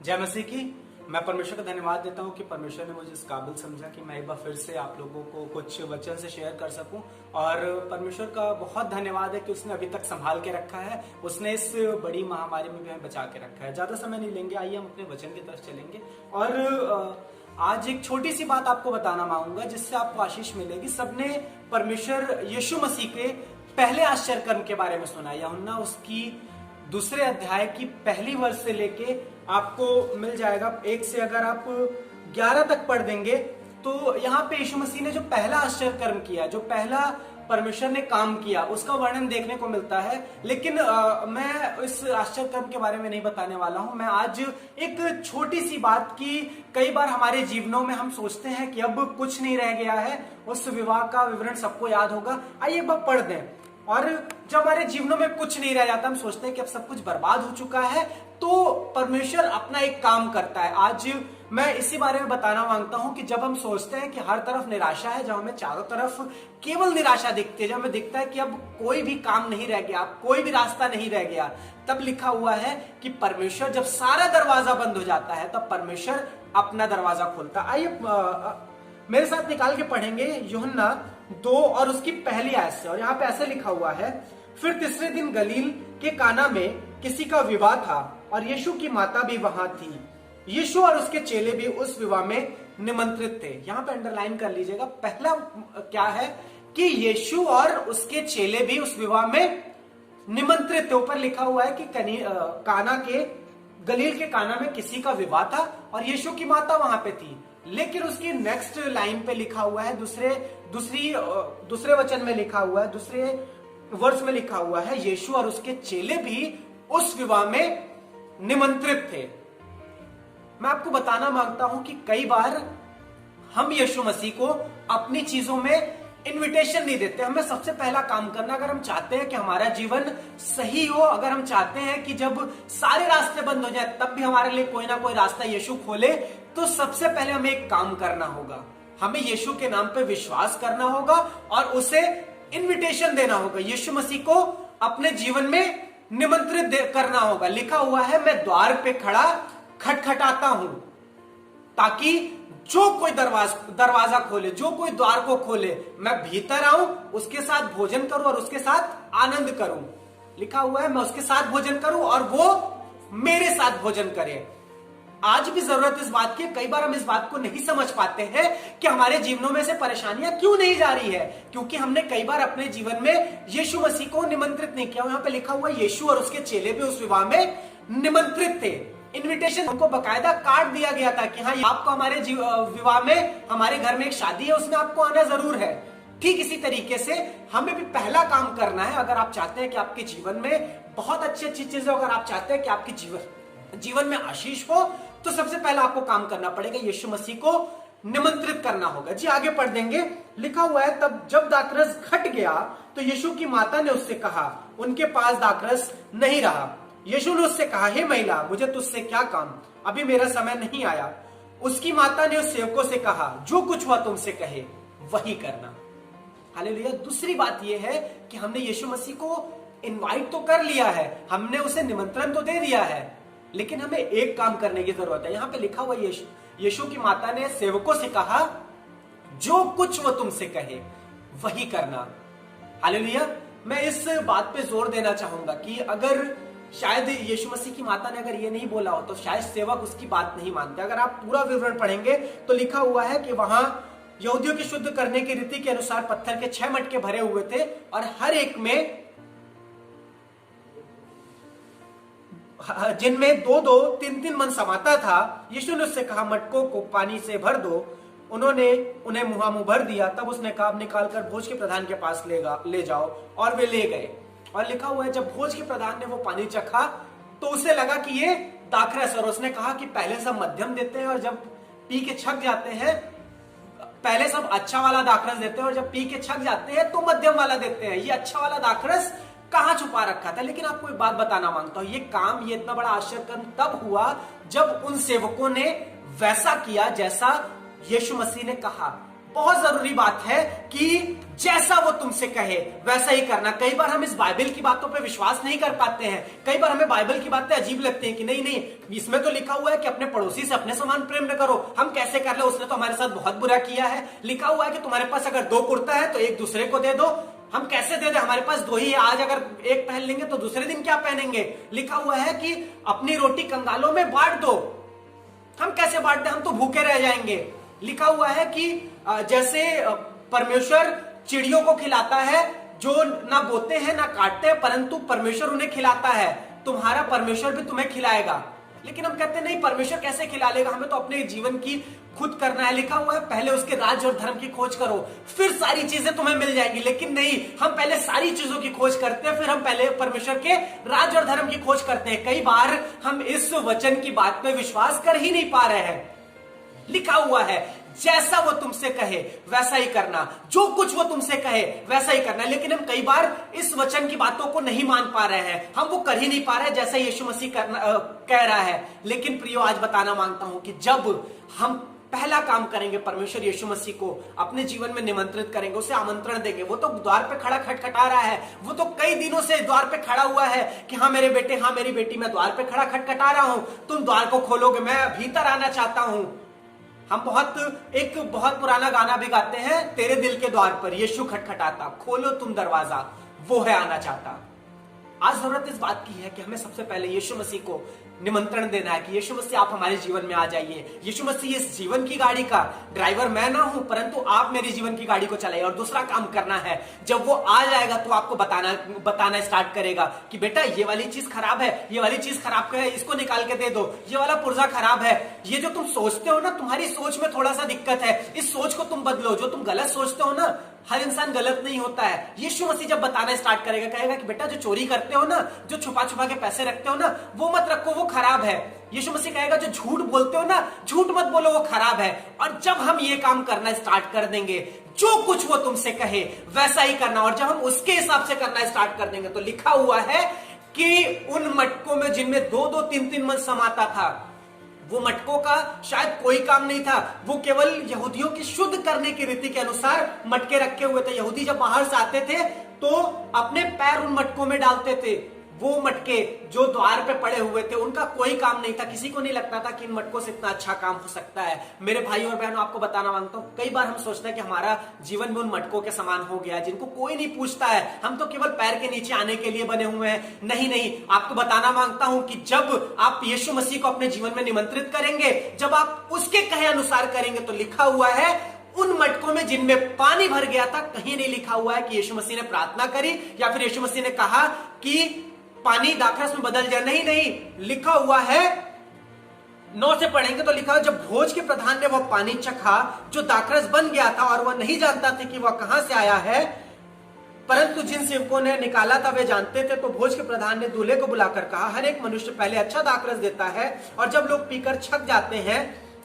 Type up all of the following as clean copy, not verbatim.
जय मसीह की। मैं परमेश्वर का धन्यवाद देता हूँ कि परमेश्वर ने मुझे इस काबिल समझा कि मैं एक बार फिर से आप लोगों को कुछ वचन से शेयर कर सकूं। और परमेश्वर का बहुत धन्यवाद है कि उसने अभी तक संभाल के रखा है, उसने इस बड़ी महामारी में भी हमें बचा के रखा है। ज्यादा समय नहीं लेंगे, आइए हम अपने वचन की तरफ चलेंगे। और आज एक छोटी सी बात आपको बताना मांगूंगा जिससे आपको आशीष मिलेगी। सबने परमेश्वर यीशु मसीह के पहले आश्चर्य कर्म के बारे में सुना। यूहन्ना उसकी दूसरे अध्याय की पहली वर्ष से लेके आपको मिल जाएगा। 1 से अगर आप 11 तक पढ़ देंगे तो यहाँ पे यीशु मसीह ने जो पहला आश्चर्य कर्म किया, जो पहला परमेश्वर ने काम किया, उसका वर्णन देखने को मिलता है। लेकिन मैं इस आश्चर्य कर्म के बारे में नहीं बताने वाला हूं। मैं आज एक छोटी सी बात की, कई बार हमारे जीवनों में हम सोचते हैं कि अब कुछ नहीं रह गया है, उस विवाह का विवरण सबको याद होगा, आइए एक बार पढ़ दें। और जब हमारे जीवनों में कुछ नहीं रह जाता, हम सोचते हैं कि अब सब कुछ बर्बाद हो चुका है, तो परमेश्वर अपना एक काम करता है। आज मैं इसी बारे में बताना मांगता हूं कि जब हम सोचते हैं कि हर तरफ निराशा है, जब हमें चारों तरफ केवल निराशा दिखती है, जब हमें दिखता है कि अब कोई भी काम नहीं रह गया, कोई भी रास्ता नहीं रह गया, तब लिखा हुआ है कि परमेश्वर जब सारा दरवाजा बंद हो जाता है तब परमेश्वर अपना दरवाजा खोलता है। आइए मेरे साथ निकाल के पढ़ेंगे यूहन्ना 2 और उसकी पहली आयत से। और यहाँ पे ऐसे लिखा हुआ है, फिर तीसरे दिन गलील के काना में किसी का विवाह था और यीशु की माता भी वहां थी। यीशु और उसके चेले भी उस विवाह में निमंत्रित थे। यहाँ पे अंडरलाइन कर लीजिएगा, पहला क्या है कि यीशु और उसके चेले भी उस विवाह में निमंत्रित थे। ऊपर लिखा हुआ है कि काना के गलील के काना में किसी का विवाह था और यीशु की माता वहां पे थी। लेकिन उसकी नेक्स्ट लाइन पे लिखा हुआ है, दूसरे वचन में लिखा हुआ है, दूसरे वर्ष में लिखा हुआ है, यीशु और उसके चेले भी उस विवाह में निमंत्रित थे। मैं आपको बताना मांगता हूं कि कई बार हम यीशु मसीह को अपनी चीजों में इनविटेशन नहीं देते। हमें सबसे पहला काम करना, अगर हम चाहते हैं कि हमारा जीवन सही हो, अगर हम चाहते हैं कि जब सारे रास्ते बंद हो जाए तब भी हमारे लिए कोई ना कोई रास्ता यीशु खोले, तो सबसे पहले हमें एक काम करना होगा। हमें यीशु के नाम पे विश्वास करना होगा और उसे इनविटेशन देना होगा। यीशु मसीह को अपने जीवन में निमंत्रित करना होगा। लिखा हुआ है, मैं द्वार पे खड़ा खटखटाता हूं, ताकि जो कोई दरवाजा खोले, जो कोई द्वार को खोले, मैं भीतर आऊं, उसके साथ भोजन करूं और उसके साथ आनंद करूं। लिखा हुआ है, मैं उसके साथ भोजन करूं और वो मेरे साथ भोजन करे। आज भी जरूरत इस बात की, कई बार हम इस बात को नहीं समझ पाते हैं कि हमारे जीवनों में से परेशानियां क्यों नहीं जा रही है, क्योंकि हमने कई बार अपने जीवन में यीशु मसीह को निमंत्रित नहीं किया। यहाँ पे लिखा हुआ है, यीशु और उसके चेले भी उस विवाह में निमंत्रित थे। इनविटेशन हमको बकायदा कार्ड दिया गया था कि हाँ, आपको हमारे विवाह में, हमारे घर में एक शादी है, उसमें आपको आना जरूर है। ठीक इसी तरीके से हमें भी पहला काम करना है। अगर आप चाहते हैं कि आपके जीवन में बहुत अच्छी अच्छी चीजें, अगर आप चाहते हैं कि आपके जीवन में आशीष हो, तो सबसे पहला आपको काम करना पड़ेगा, यीशु मसीह को निमंत्रित करना होगा। जी आगे पढ़ देंगे। लिखा हुआ है, तब जब दाखरस घट गया तो यीशु की माता ने उससे कहा, उनके पास दाखरस नहीं रहा। यीशु ने उससे कहा, हे महिला, मुझे तुझसे क्या काम, अभी मेरा समय नहीं आया। उसकी माता ने उस सेवकों से कहा, जो कुछ वह तुमसे कहे वही करना। हालेलुया। दूसरी बात यह है कि हमने यीशु मसीह को इनवाइट तो कर लिया है, हमने उसे निमंत्रण तो दे दिया है, लेकिन हमें एक काम करने की जरूरत है। यहां पे लिखा हुआ, यीशु की माता ने सेवकों से कहा, जो कुछ वो तुमसे कहे वही करना। हालेलुया। मैं इस बात पे जोर देना चाहूंगा कि अगर शायद यीशु मसीह की माता ने अगर ये नहीं बोला हो तो शायद सेवक उसकी बात नहीं मानते। अगर आप पूरा विवरण पढ़ेंगे तो लिखा हुआ है कि वहां यहूदियों की शुद्ध करने की रीति के अनुसार पत्थर के 6 मटके भरे हुए थे और हर एक में, जिनमें 2-2, 3-3 मन समाता था। यीशु ने उससे कहा, मटकों को पानी से भर दो। उन्होंने उन्हें मुहामुंह भर दिया। तब उसने कहा, निकालकर भोज के प्रधान के पास ले जाओ। और वे ले गए। और लिखा हुआ है, जब भोज के प्रधान ने वो पानी चखा तो उसे लगा कि ये दाखरस, और उसने कहा कि पहले सब मध्यम देते हैं और जब पी के छक जाते हैं, पहले सब अच्छा वाला दाखरस देते हैं और जब पी के छक जाते हैं तो मध्यम वाला देते हैं। ये अच्छा वाला दाखरस कहां छुपा रखा था। लेकिन आपको एक बात बताना मांगता हूं, ये काम, ये इतना बड़ा आश्चर्य कर्म तब हुआ जब उन सेवकों ने वैसा किया जैसा यीशु मसीह ने कहा। बहुत जरूरी बात है कि जैसा वो तुमसे कहे वैसा ही करना। कई बार हम इस बाइबल की बातों पे विश्वास नहीं कर पाते हैं। कई बार हमें बाइबल की बातें अजीब लगती हैं कि नहीं नहीं, इसमें तो लिखा हुआ है कि अपने पड़ोसी से अपने समान प्रेम न करो, हम कैसे कर ले, उसने तो हमारे साथ बहुत बुरा किया है। लिखा हुआ है कि तुम्हारे पास अगर 2 कुर्ता है तो एक दूसरे को दे दो, हम कैसे दे दे, हमारे पास 2 ही है, आज अगर एक पहन लेंगे तो दूसरे दिन क्या पहनेंगे। लिखा हुआ है कि अपनी रोटी कंगालों में बांट दो, हम कैसे बांटते, हम तो भूखे रह जाएंगे। लिखा हुआ है कि जैसे परमेश्वर चिड़ियों को खिलाता है जो ना बोते हैं ना काटते हैं, परंतु परमेश्वर उन्हें खिलाता है, तुम्हारा परमेश्वर भी तुम्हें खिलाएगा। लेकिन हम कहते हैं नहीं, परमेश्वर कैसे खिला लेगा, हमें तो अपने जीवन की खुद करना है। लिखा हुआ है पहले उसके राज्य और धर्म की खोज करो, फिर सारी चीजें तुम्हें मिल जाएंगी। लेकिन नहीं, हम पहले सारी चीजों की खोज करते हैं, फिर हम पहले परमेश्वर के राज्य और धर्म की खोज करते हैं। कई बार हम इस वचन की बात पे विश्वास कर ही नहीं पा रहे हैं। लिखा हुआ है जैसा वो तुमसे कहे वैसा ही करना, जो कुछ वो तुमसे कहे वैसा ही करना। लेकिन हम कई बार इस वचन की बातों को नहीं मान पा रहे हैं, हम वो कर ही नहीं पा रहे हैं जैसा यीशु मसीह कह रहा है। लेकिन प्रियो, आज बताना मांगता हूं कि जब हम पहला काम करेंगे, परमेश्वर यीशु मसीह को अपने जीवन में निमंत्रित करेंगे, उसे आमंत्रण देंगे। वो तो द्वार पे खड़ा खटखटा रहा है, वो तो कई दिनों से द्वार पे खड़ा हुआ है कि हाँ मेरे बेटे, हाँ मेरी बेटी, मैं द्वार पे खड़ा खटखटा रहा हूं, तुम द्वार को खोलोगे, मैं भीतर आना चाहता हूं। हम एक बहुत पुराना गाना भी गाते हैं, तेरे दिल के द्वार पर यीशु खटखटाता, खोलो तुम दरवाजा, वो है आना चाहता। आज जरूरत इस बात की है कि हमें सबसे पहले यीशु मसीह को निमंत्रण देना है कि यीशु मसीह आप हमारे जीवन में आ जाइए। यीशु मसीह इस जीवन की गाड़ी का ड्राइवर मैं ना हूं, परंतु आप मेरी जीवन की गाड़ी को चलाइए। और दूसरा काम करना है, जब वो आ जाएगा तो आपको बताना स्टार्ट करेगा कि बेटा ये वाली चीज खराब है, ये वाली चीज खराब है, इसको निकाल के दे दो, ये वाला पुर्जा खराब है, ये जो तुम सोचते हो ना, तुम्हारी सोच में थोड़ा सा दिक्कत है, इस सोच को तुम बदलो। जो तुम गलत सोचते हो ना, हर इंसान गलत नहीं होता है। यीशु मसीह जब बताना स्टार्ट करेगा, कहेगा कि बेटा जो चोरी करते हो ना, जो छुपा छुपा के पैसे रखते हो ना, वो मत रखो, वो खराब है। यीशु मसीह कहेगा जो झूठ बोलते हो ना, झूठ मत बोलो, वो खराब है। और जब हम ये काम करना स्टार्ट कर देंगे, जो कुछ वो तुमसे कहे वैसा ही करना, और जब हम उसके हिसाब से करना स्टार्ट कर देंगे, तो लिखा हुआ है कि उन मटकों में जिनमें 2-2, 3-3 मन समाता था, वो मटकों का शायद कोई काम नहीं था, वो केवल यहूदियों की शुद्ध करने की रीति के अनुसार मटके रखे हुए थे। यहूदी जब बाहर से आते थे तो अपने पैर उन मटकों में डालते थे। वो मटके जो द्वार पे पड़े हुए थे, उनका कोई काम नहीं था, किसी को नहीं लगता था कि इन मटकों से इतना अच्छा काम हो सकता है। मेरे भाई और बहनों, आपको बताना मांगता हूं, कई बार हम सोचते हैं कि हमारा जीवन में उन मटकों के समान हो गया है जिनको कोई नहीं पूछता है, हम तो केवल पैर के नीचे आने के लिए बने हुए हैं। नहीं नहीं, आपको बताना मांगता हूं कि जब आप यीशु मसीह को अपने जीवन में निमंत्रित करेंगे, जब आप उसके कहे अनुसार करेंगे, तो लिखा हुआ है उन मटकों में जिनमें पानी भर गया था, कहीं नहीं लिखा हुआ है कि यीशु मसीह ने प्रार्थना करी या फिर यीशु मसीह ने कहा कि पानी दाखरस में बदल जाए। नहीं नहीं, लिखा हुआ है, 9 से पढ़ेंगे तो लिखा है जब भोज के प्रधान ने वह पानी चखा जो दाखरस बन गया था, और वह नहीं जानता था कि वह कहां से आया है, परंतु जिन सेवकों ने निकाला था वे जानते थे, तो भोज के प्रधान ने दूल्हे को बुलाकर कहा, हर एक मनुष्य पहले अच्छा दाखरस देता है और जब लोग पीकर छक जाते हैं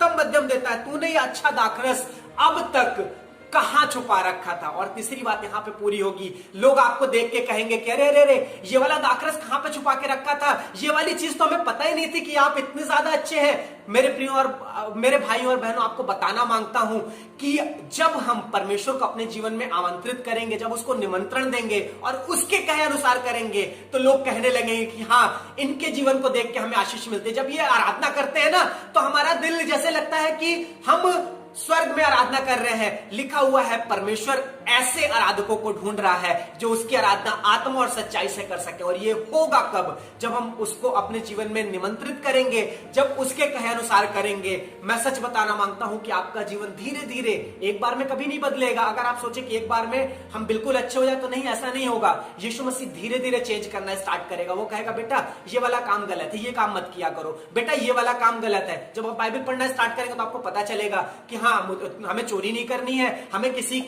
तब मध्यम देता है, तूने ये अच्छा दाखरस अब तक कहां छुपा रखा था। और तीसरी बात यहां पे पूरी होगी, लोग आपको देख के कहेंगे कि अरे अरे अरे, ये वाला दाखरस कहां पे छुपा के रखा था, ये वाली चीज तो हमें पता ही नहीं थी कि आप इतने ज्यादा अच्छे हैं। मेरे प्रियो और मेरे भाई और बहनों, आपको बताना मांगता हूं कि जब हम परमेश्वर को अपने जीवन में आमंत्रित करेंगे, जब उसको निमंत्रण देंगे और उसके कहे अनुसार करेंगे, तो लोग कहने लगेंगे कि हाँ, इनके जीवन को देख के हमें आशीष मिलती है। जब ये आराधना करते हैं ना, तो हमारा दिल जैसे लगता है कि हम स्वर्ग में आराधना कर रहे हैं। लिखा हुआ है परमेश्वर ऐसे आराधकों को ढूंढ रहा है जो उसकी आराधना आत्मा और सच्चाई से कर सके। और ये होगा कब? जब हम उसको अपने जीवन में निमंत्रित करेंगे, जब उसके कहे अनुसार करेंगे। मैं सच बताना मांगता हूं कि आपका जीवन धीरे धीरे, एक बार में कभी नहीं बदलेगा। अगर आप सोचे कि एक बार में हम बिल्कुल अच्छे हो जाए, तो नहीं, ऐसा नहीं होगा। यीशु मसीह धीरे धीरे चेंज करना स्टार्ट करेगा। वो कहेगा बेटा ये वाला काम गलत है, ये काम मत किया करो, बेटा ये वाला काम गलत है। जब आप बाइबल पढ़ना स्टार्ट करेंगे तो आपको पता चलेगा कि हाँ, हमें चोरी नहीं करनी है, हमें किसी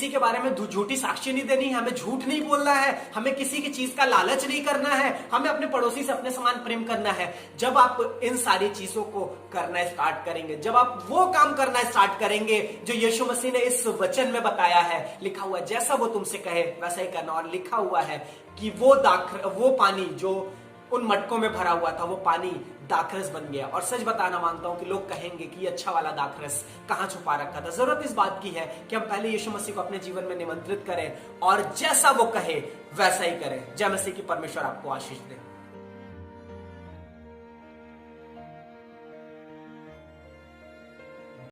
के बारे में झूठी साक्षी नहीं देनी है, हमें झूठ नहीं बोलना है, हमें किसी की चीज का लालच नहीं करना है, हमें अपने पड़ोसी से अपने समान प्रेम करना है। जब आप इन सारी चीजों को करना स्टार्ट करेंगे, जब आप वो काम करना स्टार्ट करेंगे जो यीशु मसीह ने इस वचन में बताया है, लिखा हुआ जैसा वो तुमसे कहे वैसा ही करना। और लिखा हुआ है कि वो पानी जो उन मटकों में भरा हुआ था वो पानी दाखरस बन गया। और सच बताना मानता हूं कि लोग कहेंगे कि ये अच्छा वाला दाखरस कहां छुपा रखा था। जरूरत इस बात की है कि हम पहले यीशु मसीह को अपने जीवन में निमंत्रित करें और जैसा वो कहे वैसा ही करें। जय मसीह की, परमेश्वर आपको आशीष दे।